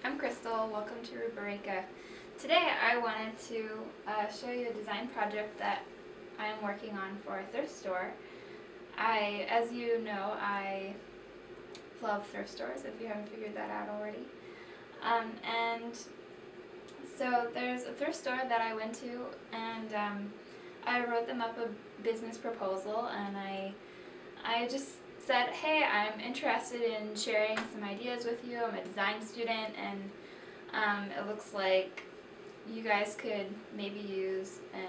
I'm Crystal. Welcome to Rubrica. Today I wanted to show you a design project that I am working on for a thrift store. As you know, I love thrift stores, if you haven't figured that out already. And so there's a thrift store that I went to, and I wrote them up a business proposal, and I just said, hey, I'm interested in sharing some ideas with you. I'm a design student, and it looks like you guys could maybe use an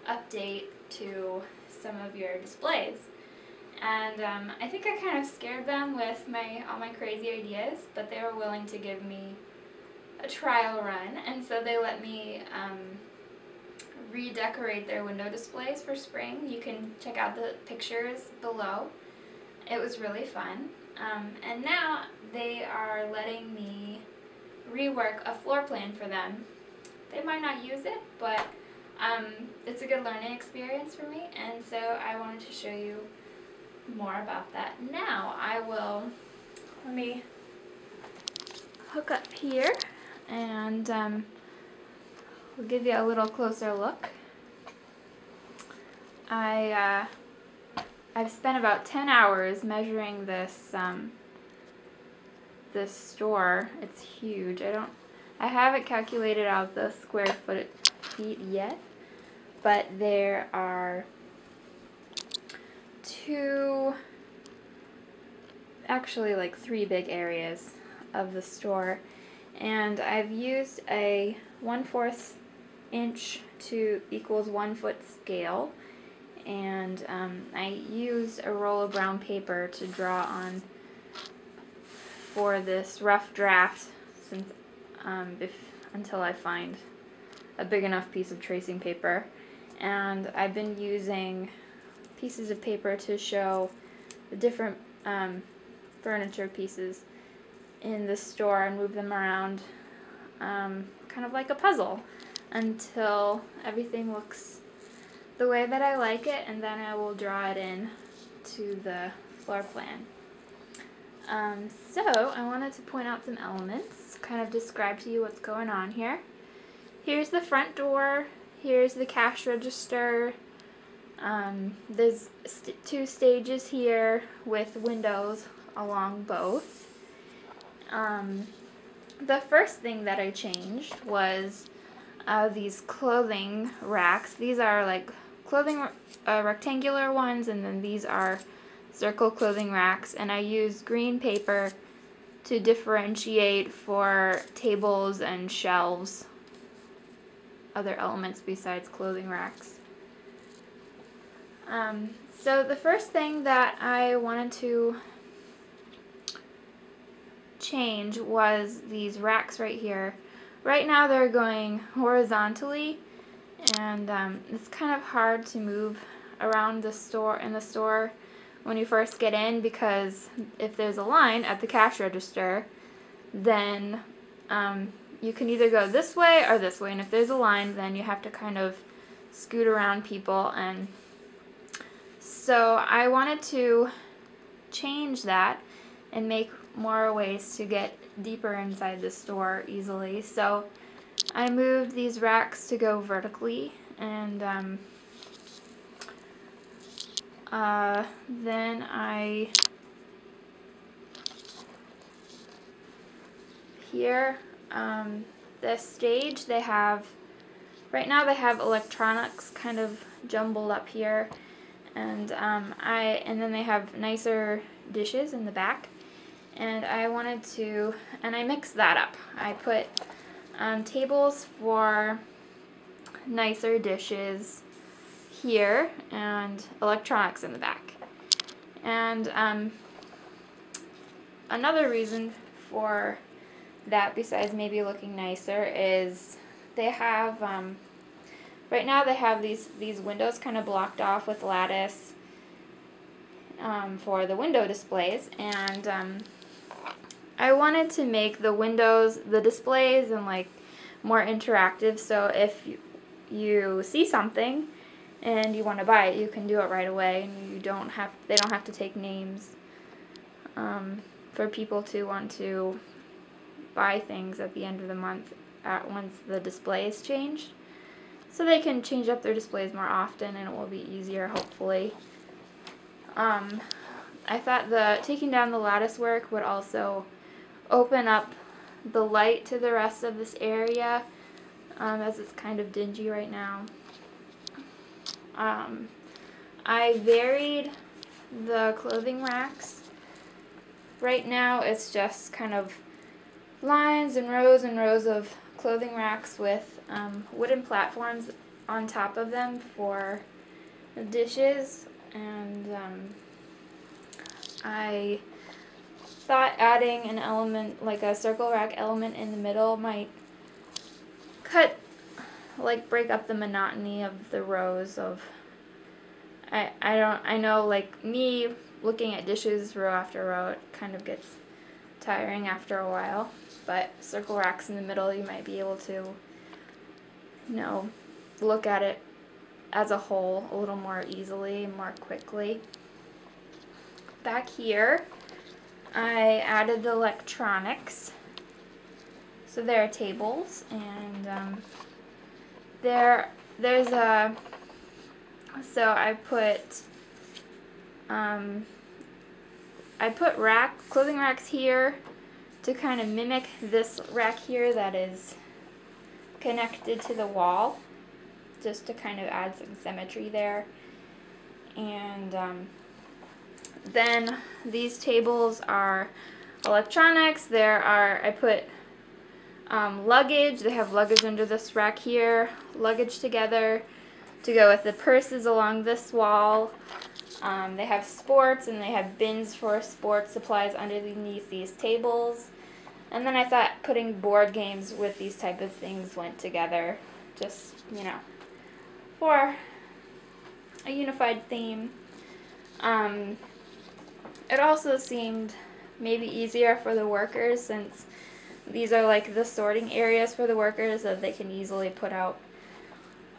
update to some of your displays. And I think I kind of scared them with all my crazy ideas, but they were willing to give me a trial run, and so they let me redecorate their window displays for spring. You can check out the pictures below. It was really fun. And now they are letting me rework a floor plan for them. They might not use it, but it's a good learning experience for me, and so I wanted to show you more about that. Now let me hook up here, and we'll give you a little closer look. I've spent about 10 hours measuring this this store. It's huge. I haven't calculated out the square feet yet, but there are actually like three big areas of the store, and I've used a 1/4 inch to equals 1 foot scale, and I used a roll of brown paper to draw on for this rough draft, since until I find a big enough piece of tracing paper. And I've been using pieces of paper to show the different furniture pieces in the store and move them around, kind of like a puzzle, until everything looks the way that I like it, and then I will draw it in to the floor plan. So I wanted to point out some elements, kind of describe to you what's going on here. Here's the front door, here's the cash register. There's two stages here with windows along both. The first thing that I changed was these clothing racks. These are like clothing rectangular ones, and then these are circle clothing racks, and I used green paper to differentiate for tables and shelves, other elements besides clothing racks. So the first thing that I wanted to change was these racks right here. Right now they're going horizontally, and it's kind of hard to move around the store when you first get in, because if there's a line at the cash register, then you can either go this way or this way, and if there's a line, then you have to kind of scoot around people. And so I wanted to change that and make more ways to get deeper inside the store easily. So I moved these racks to go vertically, and then here, this stage, right now they have electronics kind of jumbled up here, and then they have nicer dishes in the back, and I mixed that up. I put tables for nicer dishes here and electronics in the back. And another reason for that, besides maybe looking nicer, is they have right now they have these windows kind of blocked off with lattice for the window displays, and I wanted to make the displays and like more interactive, so if you see something and you want to buy it, you can do it right away, and they don't have to take names for people to want to buy things at the end of the month once the display is changed. So they can change up their displays more often and it will be easier, hopefully. I thought taking down the lattice work would also open up the light to the rest of this area, as it's kind of dingy right now. I varied the clothing racks. Right now it's just kind of lines and rows of clothing racks with wooden platforms on top of them for the dishes, and I thought adding an element like a circle rack element in the middle might break up the monotony of the rows of I know, like, me looking at dishes row after row, it kind of gets tiring after a while, but circle racks in the middle, you might be able to, look at it as a whole a little more easily and more quickly. Back here, I added the electronics. So there are tables, and there's a, so I put clothing racks here to kind of mimic this rack here that is connected to the wall, just to kind of add some symmetry there. And then these tables are electronics. I put luggage. They have luggage under this rack here, luggage together to go with the purses along this wall. They have sports, and they have bins for sports supplies underneath these tables. And then I thought putting board games with these type of things went together, just, for a unified theme. It also seemed maybe easier for the workers, since these are like the sorting areas for the workers, so they can easily put out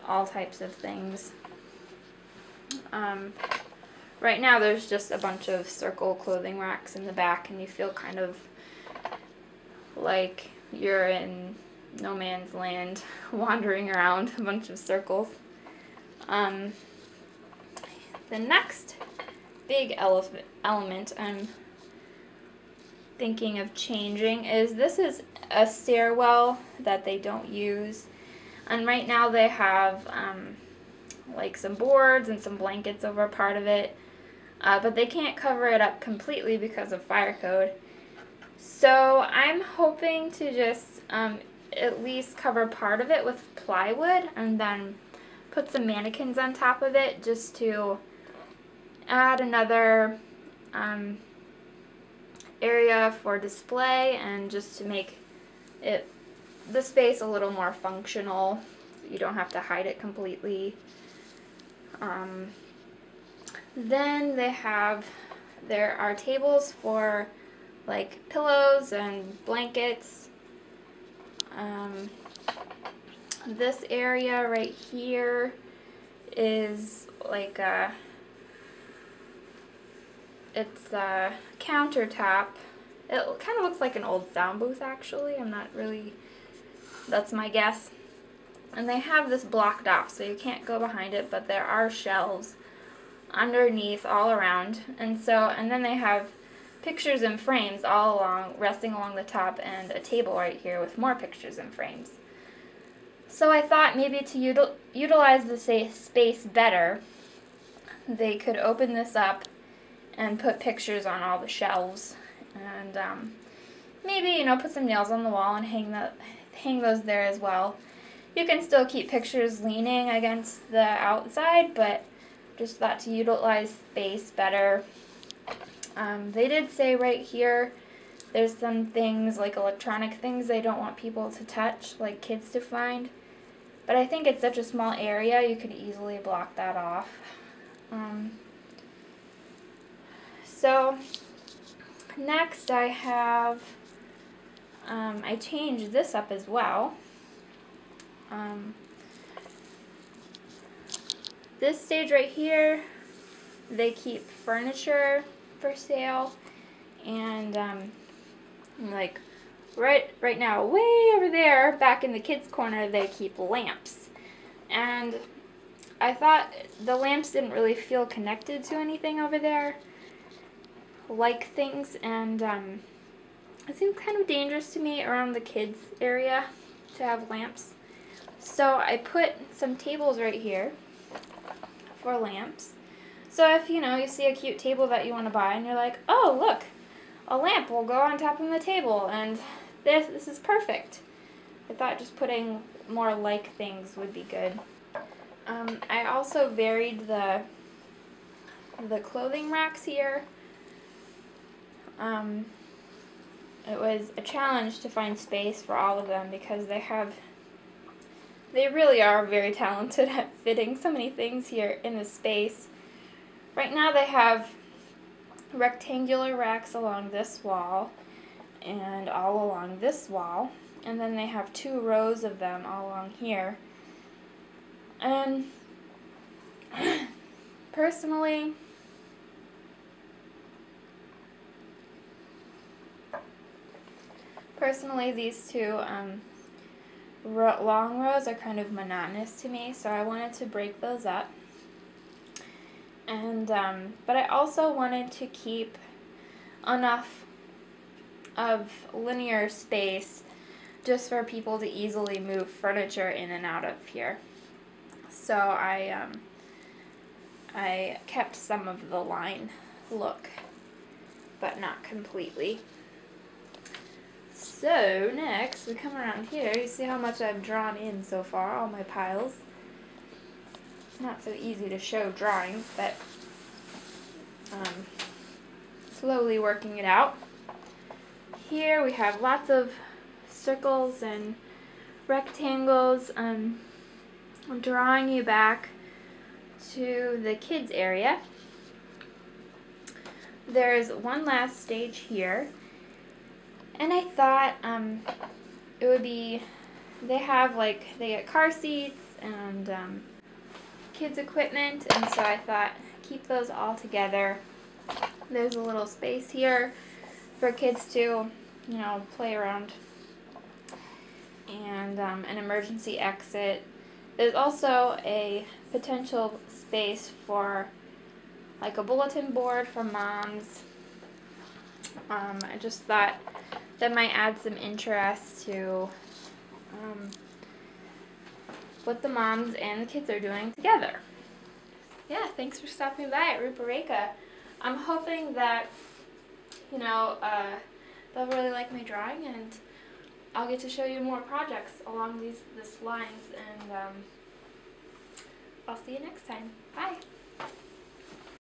all types of things. Right now there's just a bunch of circle clothing racks in the back, and you feel kind of like you're in no man's land wandering around a bunch of circles. The next big element I'm thinking of changing is this is a stairwell that they don't use, and right now they have like some boards and some blankets over part of it, but they can't cover it up completely because of fire code. So I'm hoping to just at least cover part of it with plywood, and then put some mannequins on top of it, just to add another area for display, and just to make the space a little more functional. You don't have to hide it completely. Then there are tables for like pillows and blankets. This area right here is like it's a countertop. It kind of looks like an old sound booth, actually. I'm not really, that's my guess. And they have this blocked off, so you can't go behind it, but there are shelves underneath all around. And then they have pictures and frames all along, resting along the top, and a table right here with more pictures and frames. So I thought maybe to utilize the space better, they could open this up and put pictures on all the shelves, and maybe put some nails on the wall and hang those there as well. You can still keep pictures leaning against the outside, but just thought to utilize space better. They did say right here there's some things like electronic things they don't want people to touch, like kids to find, but I think it's such a small area you could easily block that off. So next I have, I changed this up as well. This stage right here, they keep furniture for sale, and like right now, way over there, back in the kids' corner, they keep lamps. And I thought the lamps didn't really feel connected to anything over there, like things, and it seemed kind of dangerous to me around the kids' area to have lamps. So I put some tables right here for lamps. So if, you see a cute table that you want to buy and you're like, oh, look, a lamp will go on top of the table, and this is perfect. I thought just putting more like things would be good. I also varied the clothing racks here. It was a challenge to find space for all of them because they really are very talented at fitting so many things here in the space. Right now they have rectangular racks along this wall and all along this wall, and then they have 2 rows of them all along here. And personally, these 2 long rows are kind of monotonous to me, so I wanted to break those up. And but I also wanted to keep enough of linear space just for people to easily move furniture in and out of here. So I kept some of the line look, but not completely. So next, we come around here. You see how much I've drawn in so far, all my piles. It's not so easy to show drawings, but slowly working it out. Here we have lots of circles and rectangles. I'm drawing you back to the kids area. There's one last stage here, and I thought it would be, they get car seats and kids equipment, and so I thought keep those all together. There's a little space here for kids to play around, and an emergency exit. There's also a potential space for like a bulletin board for moms. I just thought that might add some interest to what the moms and the kids are doing together. Yeah, thanks for stopping by at Rupareka. I'm hoping that they'll really like my drawing, and I'll get to show you more projects along this lines, and I'll see you next time. Bye!